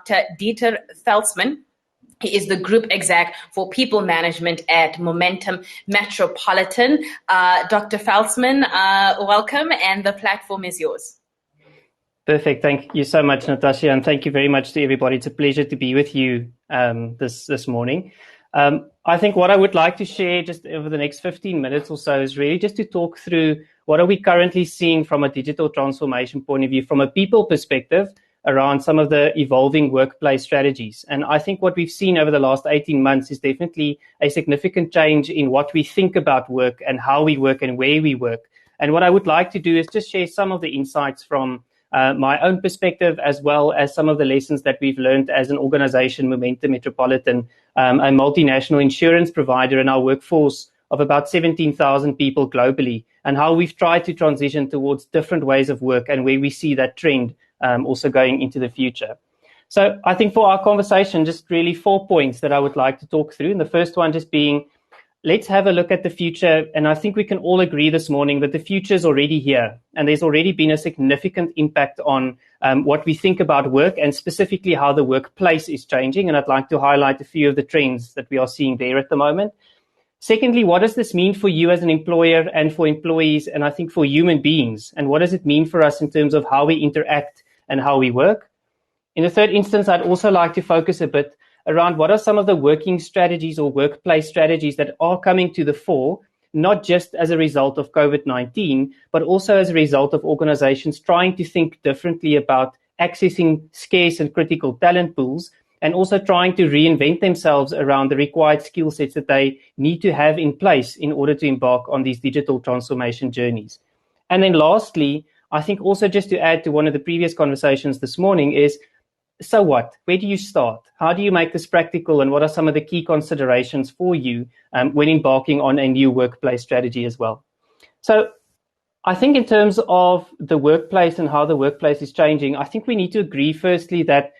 Dieter Veldsman. He is the group exec for people management at Momentum Metropolitan. Dr. Veldsman, welcome, and the platform is yours. Perfect. Thank you so much, Natasha, and thank you very much to everybody. It's a pleasure to be with you this morning. I think what I would like to share just over the next 15 minutes or so is really just to talk through what are we currently seeing from a digital transformation point of view, from a people perspective, around some of the evolving workplace strategies. And I think what we've seen over the last 18 months is definitely a significant change in what we think about work and how we work and where we work. And what I would like to do is just share some of the insights from my own perspective, as well as some of the lessons that we've learned as an organization, Momentum Metropolitan, a multinational insurance provider in our workforce of about 17,000 people globally, and how we've tried to transition towards different ways of work and where we see that trend also going into the future. So I think for our conversation, just really 4 points that I would like to talk through. And the first one just being, let's have a look at the future. And I think we can all agree this morning that the future is already here. And there's already been a significant impact on what we think about work and specifically how the workplace is changing. And I'd like to highlight a few of the trends that we are seeing there at the moment. Secondly, what does this mean for you as an employer and for employees, and I think for human beings? And what does it mean for us in terms of how we interact and how we work? In the third instance, I'd also like to focus a bit around what are some of the working strategies or workplace strategies that are coming to the fore, not just as a result of COVID-19, but also as a result of organizations trying to think differently about accessing scarce and critical talent pools, and also trying to reinvent themselves around the required skill sets that they need to have in place in order to embark on these digital transformation journeys. And then lastly, I think also just to add to one of the previous conversations this morning is, so what? Where do you start? How do you make this practical? And what are some of the key considerations for you when embarking on a new workplace strategy as well? So I think in terms of the workplace and how the workplace is changing, I think we need to agree firstly that,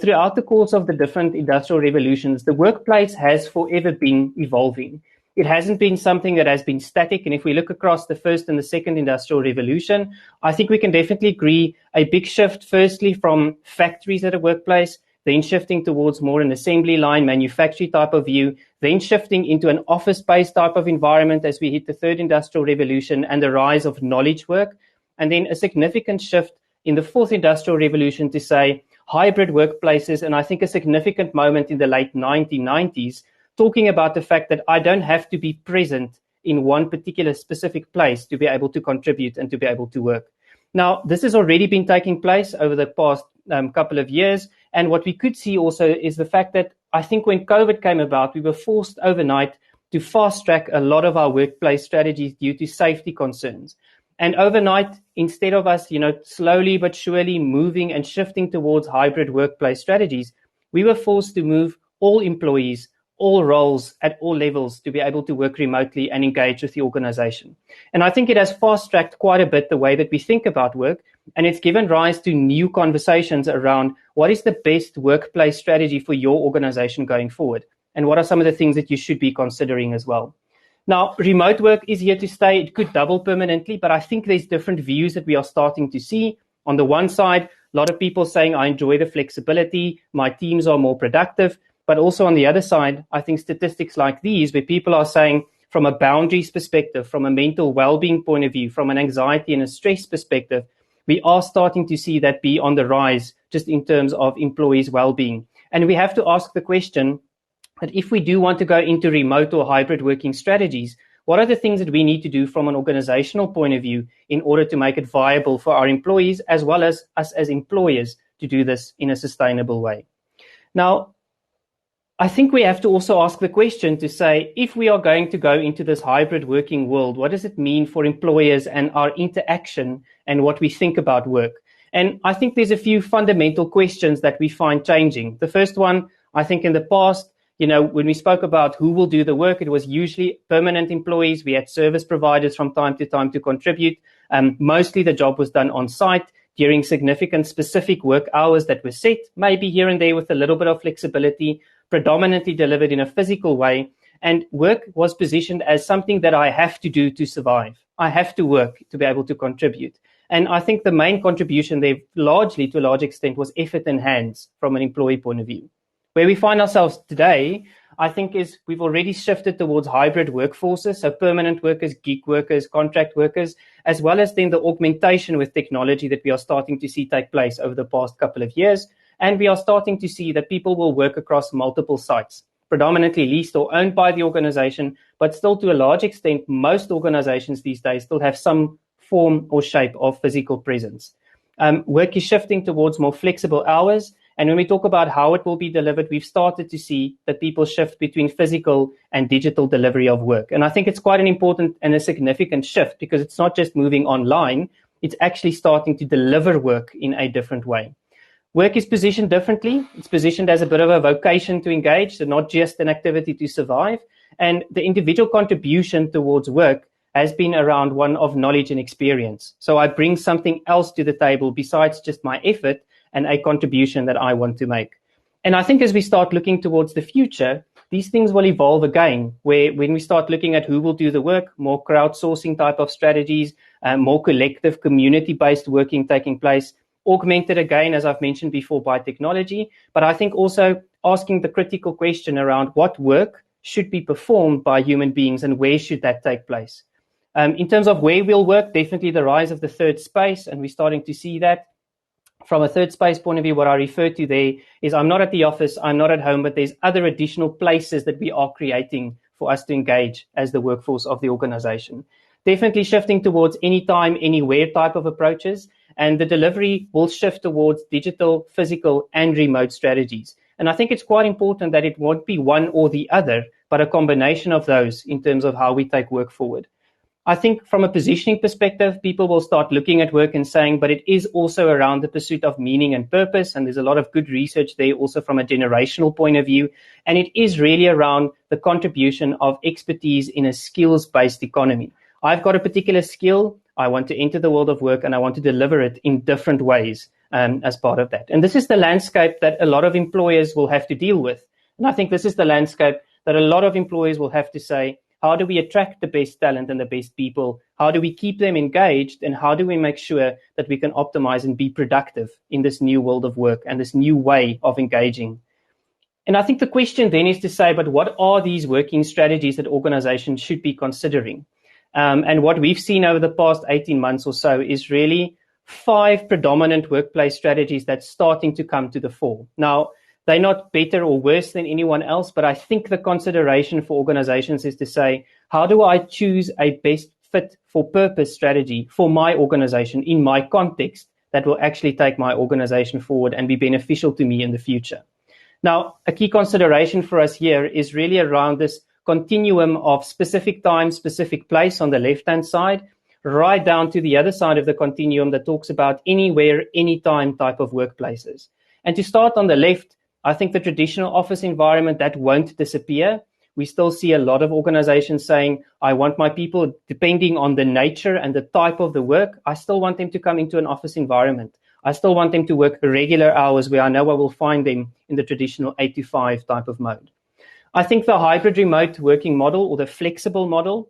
throughout the course of the different industrial revolutions, the workplace has forever been evolving. It hasn't been something that has been static. And if we look across the first and the second industrial revolution, I think we can definitely agree a big shift, firstly, from factories at a workplace, then shifting towards more an assembly line, manufacturing type of view, then shifting into an office-based type of environment as we hit the third industrial revolution and the rise of knowledge work, and then a significant shift in the fourth industrial revolution to say hybrid workplaces, and I think a significant moment in the late 1990s, talking about the fact that I don't have to be present in one particular specific place to be able to contribute and to be able to work. Now, this has already been taking place over the past couple of years. And what we could see also is the fact that I think when COVID came about, we were forced overnight to fast track a lot of our workplace strategies due to safety concerns. And overnight, instead of us, slowly but surely moving and shifting towards hybrid workplace strategies, we were forced to move all employees, all roles at all levels to be able to work remotely and engage with the organization. And I think it has fast-tracked quite a bit the way that we think about work, and it's given rise to new conversations around what is the best workplace strategy for your organization going forward, and what are some of the things that you should be considering as well. Now, remote work is here to stay. It could double permanently, but I think there's different views that we are starting to see. On the one side, a lot of people saying, I enjoy the flexibility, my teams are more productive. But also on the other side, I think statistics like these, where people are saying from a boundaries perspective, from a mental well-being point of view, from an anxiety and a stress perspective, we are starting to see that be on the rise just in terms of employees' well-being. And we have to ask the question that if we do want to go into remote or hybrid working strategies, what are the things that we need to do from an organizational point of view in order to make it viable for our employees as well as us as employers to do this in a sustainable way? Now, I think we have to also ask the question to say, if we are going to go into this hybrid working world, what does it mean for employers and our interaction and what we think about work? And I think there's a few fundamental questions that we find changing. The first one, I think in the past, when we spoke about who will do the work, it was usually permanent employees. We had service providers from time to contribute. Mostly the job was done on site during significant specific work hours that were set, maybe here and there with a little bit of flexibility, predominantly delivered in a physical way. And work was positioned as something that I have to do to survive. I have to work to be able to contribute. And I think the main contribution there, largely to a large extent, was effort in hands from an employee point of view. Where we find ourselves today, I think, is we've already shifted towards hybrid workforces, so permanent workers, gig workers, contract workers, as well as then the augmentation with technology that we are starting to see take place over the past couple of years. And we are starting to see that people will work across multiple sites, predominantly leased or owned by the organization, but still to a large extent, most organizations these days still have some form or shape of physical presence. Work is shifting towards more flexible hours. And when we talk about how it will be delivered, we've started to see that people shift between physical and digital delivery of work. And I think it's quite an important and a significant shift, because it's not just moving online, it's actually starting to deliver work in a different way. Work is positioned differently. It's positioned as a bit of a vocation to engage, so not just an activity to survive. And the individual contribution towards work has been around one of knowledge and experience. So I bring something else to the table besides just my effort and a contribution that I want to make. And I think as we start looking towards the future, these things will evolve again, where when we start looking at who will do the work, more crowdsourcing type of strategies, more collective community-based working taking place, augmented again, as I've mentioned before, by technology. But I think also asking the critical question around what work should be performed by human beings and where should that take place. In terms of where we'll work, definitely the rise of the third space, and we're starting to see that. From a third space point of view, what I refer to there is I'm not at the office, I'm not at home, but there's other additional places that we are creating for us to engage as the workforce of the organization. Definitely shifting towards anytime, anywhere type of approaches, and the delivery will shift towards digital, physical, and remote strategies. And I think it's quite important that it won't be one or the other, but a combination of those in terms of how we take work forward. I think from a positioning perspective, people will start looking at work and saying, but it is also around the pursuit of meaning and purpose. And there's a lot of good research there also from a generational point of view. And it is really around the contribution of expertise in a skills-based economy. I've got a particular skill. I want to enter the world of work and I want to deliver it in different ways as part of that. And this is the landscape that a lot of employers will have to deal with. And I think this is the landscape that a lot of employers will have to say, how do we attract the best talent and the best people? How do we keep them engaged? And how do we make sure that we can optimize and be productive in this new world of work and this new way of engaging? And I think the question then is to say, but what are these working strategies that organizations should be considering? And what we've seen over the past 18 months or so is really 5 predominant workplace strategies that's starting to come to the fore. Now, they're not better or worse than anyone else, but I think the consideration for organizations is to say, how do I choose a best fit for purpose strategy for my organization in my context that will actually take my organization forward and be beneficial to me in the future? Now, a key consideration for us here is really around this continuum of specific time, specific place on the left-hand side, right down to the other side of the continuum that talks about anywhere, anytime type of workplaces. And to start on the left, I think the traditional office environment, that won't disappear. We still see a lot of organizations saying, I want my people, depending on the nature and the type of the work, I still want them to come into an office environment. I still want them to work regular hours where I know I will find them in the traditional 8 to 5 type of mode. I think the hybrid remote working model or the flexible model,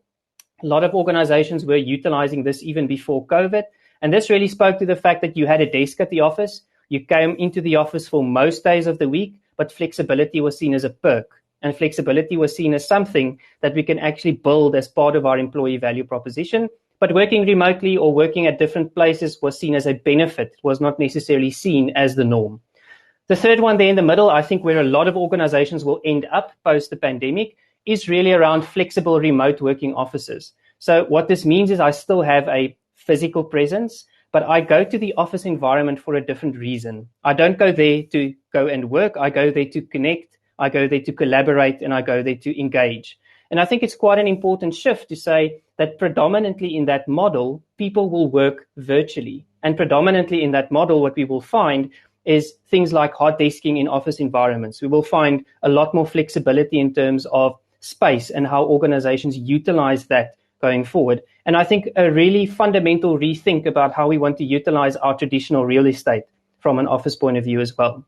a lot of organizations were utilizing this even before COVID. And this really spoke to the fact that you had a desk at the office. You came into the office for most days of the week, but flexibility was seen as a perk. And flexibility was seen as something that we can actually build as part of our employee value proposition. But working remotely or working at different places was seen as a benefit. It was not necessarily seen as the norm. The third one there in the middle, I think where a lot of organizations will end up post the pandemic, is really around flexible remote working offices. So what this means is I still have a physical presence, but I go to the office environment for a different reason. I don't go there to go and work. I go there to connect. I go there to collaborate, and I go there to engage. And I think it's quite an important shift to say that predominantly in that model, people will work virtually. And predominantly in that model, what we will find is things like hot desking in office environments. We will find a lot more flexibility in terms of space and how organizations utilize that going forward. And I think a really fundamental rethink about how we want to utilize our traditional real estate from an office point of view as well.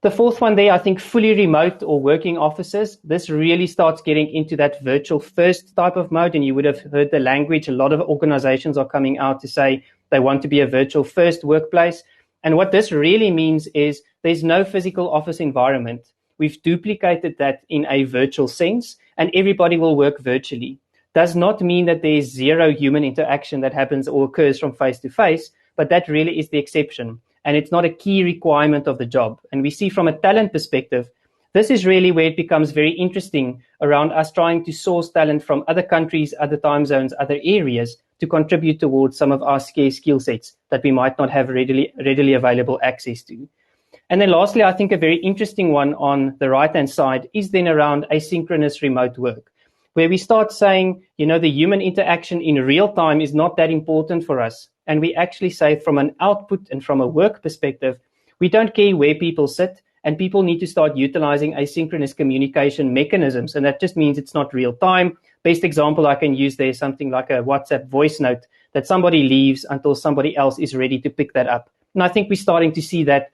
The fourth one there, I think fully remote or working offices, this really starts getting into that virtual first type of mode. And you would have heard the language. A lot of organizations are coming out to say they want to be a virtual first workplace. And what this really means is there's no physical office environment. We've duplicated that in a virtual sense, and everybody will work virtually. Does not mean that there's zero human interaction that happens or occurs from face to face, but that really is the exception. And it's not a key requirement of the job. And we see from a talent perspective, this is really where it becomes very interesting around us trying to source talent from other countries, other time zones, other areas to contribute towards some of our scarce skill sets that we might not have readily available access to. And then lastly, I think a very interesting one on the right-hand side is then around asynchronous remote work, where we start saying, the human interaction in real time is not that important for us. And we actually say from an output and from a work perspective, we don't care where people sit, and people need to start utilizing asynchronous communication mechanisms. And that just means it's not real time. Best example I can use there is something like a WhatsApp voice note that somebody leaves until somebody else is ready to pick that up. And I think we're starting to see that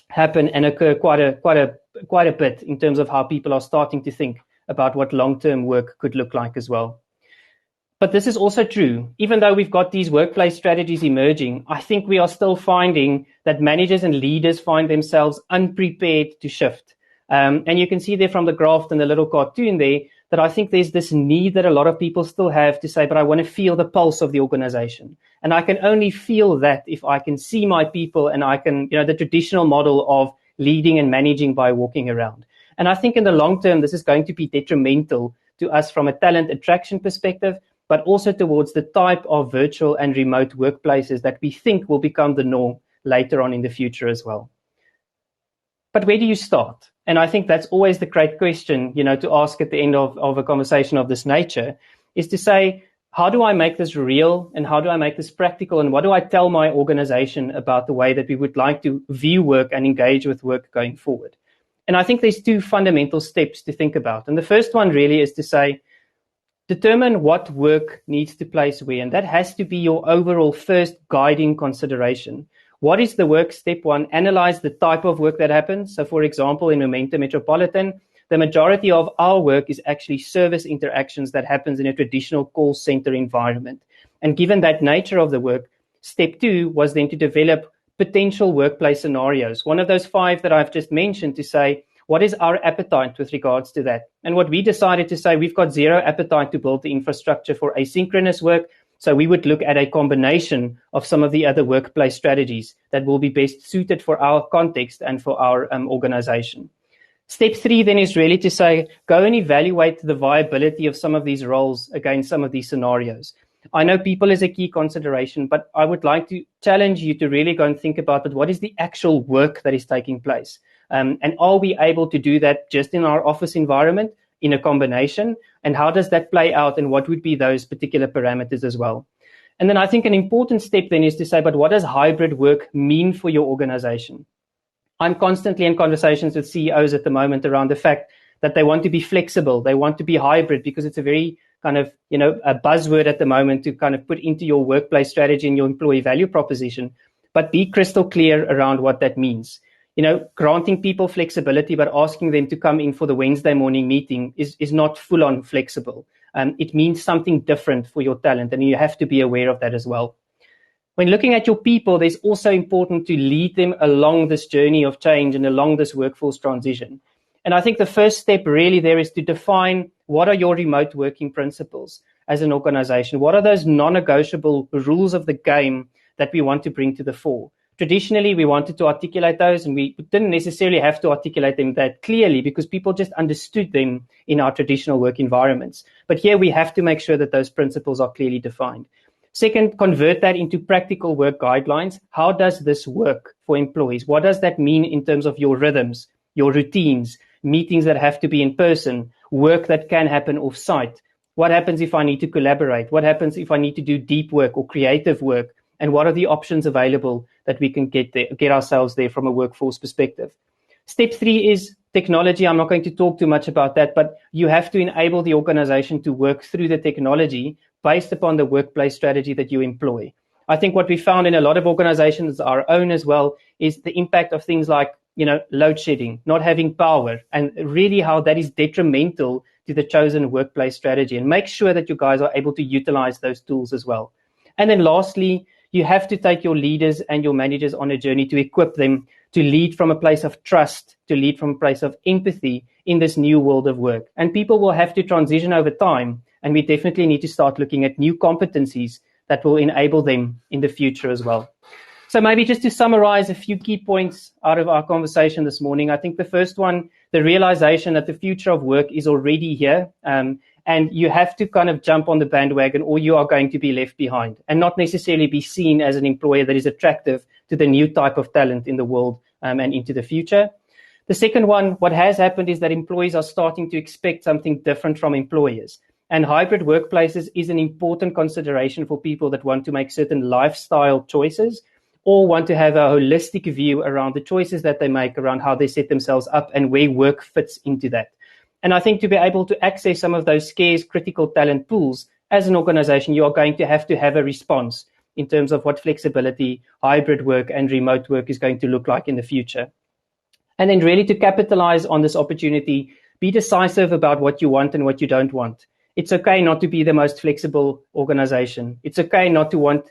happen and occur quite a bit in terms of how people are starting to think about what long-term work could look like as well. But this is also true. Even though we've got these workplace strategies emerging, I think we are still finding that managers and leaders find themselves unprepared to shift. And you can see there from the graph and the little cartoon there that I think there's this need that a lot of people still have to say, but I want to feel the pulse of the organization. And I can only feel that if I can see my people and I can, the traditional model of leading and managing by walking around. And I think in the long term, this is going to be detrimental to us from a talent attraction perspective, but also towards the type of virtual and remote workplaces that we think will become the norm later on in the future as well. But where do you start? And I think that's always the great question, to ask at the end of a conversation of this nature, is to say, how do I make this real and how do I make this practical? And what do I tell my organization about the way that we would like to view work and engage with work going forward? And I think there's two fundamental steps to think about. And the first one really is to say, determine what work needs to place where, and that has to be your overall first guiding consideration. What is the work? Step one, analyze the type of work that happens. So for example, in Momentum Metropolitan, the majority of our work is actually service interactions that happens in a traditional call center environment. And given that nature of the work, step two was then to develop potential workplace scenarios. One of those 5 that I've just mentioned to say, what is our appetite with regards to that? And what we decided to say, we've got zero appetite to build the infrastructure for asynchronous work. So we would look at a combination of some of the other workplace strategies that will be best suited for our context and for our organization. Step 3 then is really to say, go and evaluate the viability of some of these roles against some of these scenarios. I know people is a key consideration, but I would like to challenge you to really go and think about it. What is the actual work that is taking place? And are we able to do that just in our office environment, in a combination? And how does that play out? And what would be those particular parameters as well? And then I think an important step then is to say, but what does hybrid work mean for your organization? I'm constantly in conversations with CEOs at the moment around the fact that they want to be flexible. They want to be hybrid because it's a very kind of, a buzzword at the moment to kind of put into your workplace strategy and your employee value proposition, but be crystal clear around what that means. Granting people flexibility, but asking them to come in for the Wednesday morning meeting is not full on flexible. It means something different for your talent, and you have to be aware of that as well. When looking at your people, there's also important to lead them along this journey of change and along this workforce transition. And I think the first step really there is to define what are your remote working principles as an organization? What are those non-negotiable rules of the game that we want to bring to the fore? Traditionally, we wanted to articulate those, and we didn't necessarily have to articulate them that clearly because people just understood them in our traditional work environments. But here we have to make sure that those principles are clearly defined. Second, convert that into practical work guidelines. How does this work for employees? What does that mean in terms of your rhythms, your routines, meetings that have to be in person, work that can happen off-site? What happens if I need to collaborate? What happens if I need to do deep work or creative work? And what are the options available that we can get ourselves there from a workforce perspective? Step 3 is technology. I'm not going to talk too much about that, but you have to enable the organization to work through the technology based upon the workplace strategy that you employ. I think what we found in a lot of organizations, our own as well, is the impact of things like, load shedding, not having power, and really how that is detrimental to the chosen workplace strategy, and make sure that you guys are able to utilize those tools as well. And then lastly, you have to take your leaders and your managers on a journey to equip them to lead from a place of trust, to lead from a place of empathy in this new world of work. And people will have to transition over time, and we definitely need to start looking at new competencies that will enable them in the future as well. So maybe just to summarize a few key points out of our conversation this morning, I think the first one, the realization that the future of work is already here, and you have to kind of jump on the bandwagon or you are going to be left behind and not necessarily be seen as an employer that is attractive to the new type of talent in the world and into the future. The second one, what has happened is that employees are starting to expect something different from employers. And hybrid workplaces is an important consideration for people that want to make certain lifestyle choices or want to have a holistic view around the choices that they make, around how they set themselves up and where work fits into that. And I think to be able to access some of those scarce critical talent pools, as an organization, you are going to have a response in terms of what flexibility, hybrid work and remote work is going to look like in the future. And then really to capitalize on this opportunity, be decisive about what you want and what you don't want. It's okay not to be the most flexible organization. It's okay not to want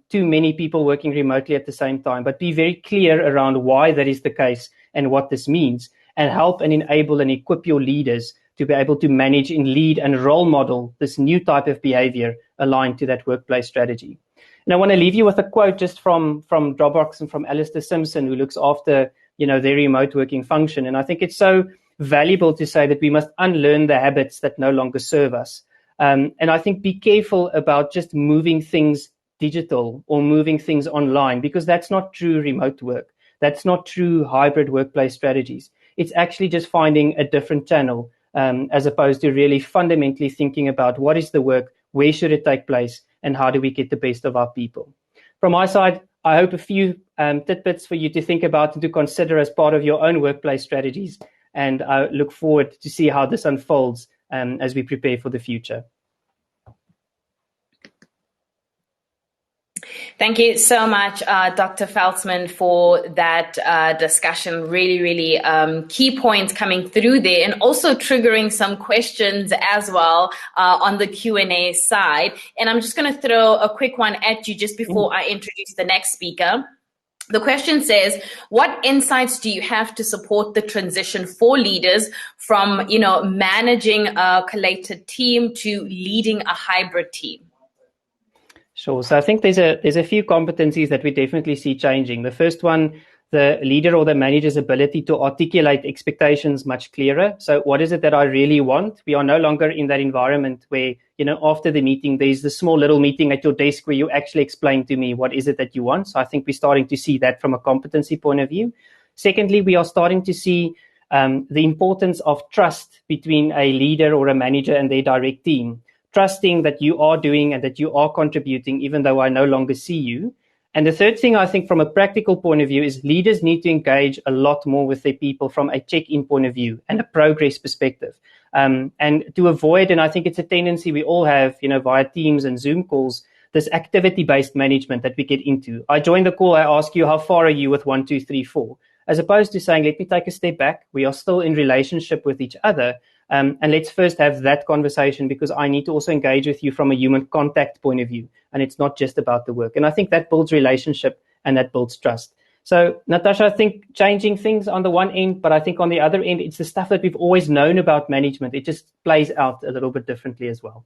too many people working remotely at the same time, but be very clear around why that is the case and what this means, and help and enable and equip your leaders to be able to manage and lead and role model this new type of behavior aligned to that workplace strategy. And I want to leave you with a quote just from Dropbox and from Alistair Simpson, who looks after their remote working function. And I think it's so valuable to say that we must unlearn the habits that no longer serve us. And I think be careful about just moving things digital or moving things online, because that's not true remote work. That's not true hybrid workplace strategies. It's actually just finding a different channel as opposed to really fundamentally thinking about what is the work, where should it take place, and how do we get the best of our people. From my side, I hope a few tidbits for you to think about and to consider as part of your own workplace strategies. And I look forward to see how this unfolds as we prepare for the future. Thank you so much, Dr. Veldsman, for that discussion. Really, really key points coming through there, and also triggering some questions as well on the Q&A side. And I'm just going to throw a quick one at you just before I introduce the next speaker. The question says, what insights do you have to support the transition for leaders from, managing a collated team to leading a hybrid team? Sure. So I think there's a few competencies that we definitely see changing. The first one, the leader or the manager's ability to articulate expectations much clearer. So what is it that I really want? We are no longer in that environment where, after the meeting, there's the small little meeting at your desk where you actually explain to me what is it that you want. So I think we're starting to see that from a competency point of view. Secondly, we are starting to see the importance of trust between a leader or a manager and their direct team. Trusting that you are doing and that you are contributing, even though I no longer see you. And the third thing I think from a practical point of view is leaders need to engage a lot more with their people from a check-in point of view and a progress perspective. And to avoid, and I think it's a tendency we all have, via Teams and Zoom calls, this activity-based management that we get into. I join the call, I ask you, how far are you with 1, 2, 3, 4? As opposed to saying, let me take a step back. We are still in relationship with each other. And let's first have that conversation, because I need to also engage with you from a human contact point of view. And it's not just about the work. And I think that builds relationship and that builds trust. So, Natasha, I think changing things on the one end, but I think on the other end, it's the stuff that we've always known about management. It just plays out a little bit differently as well.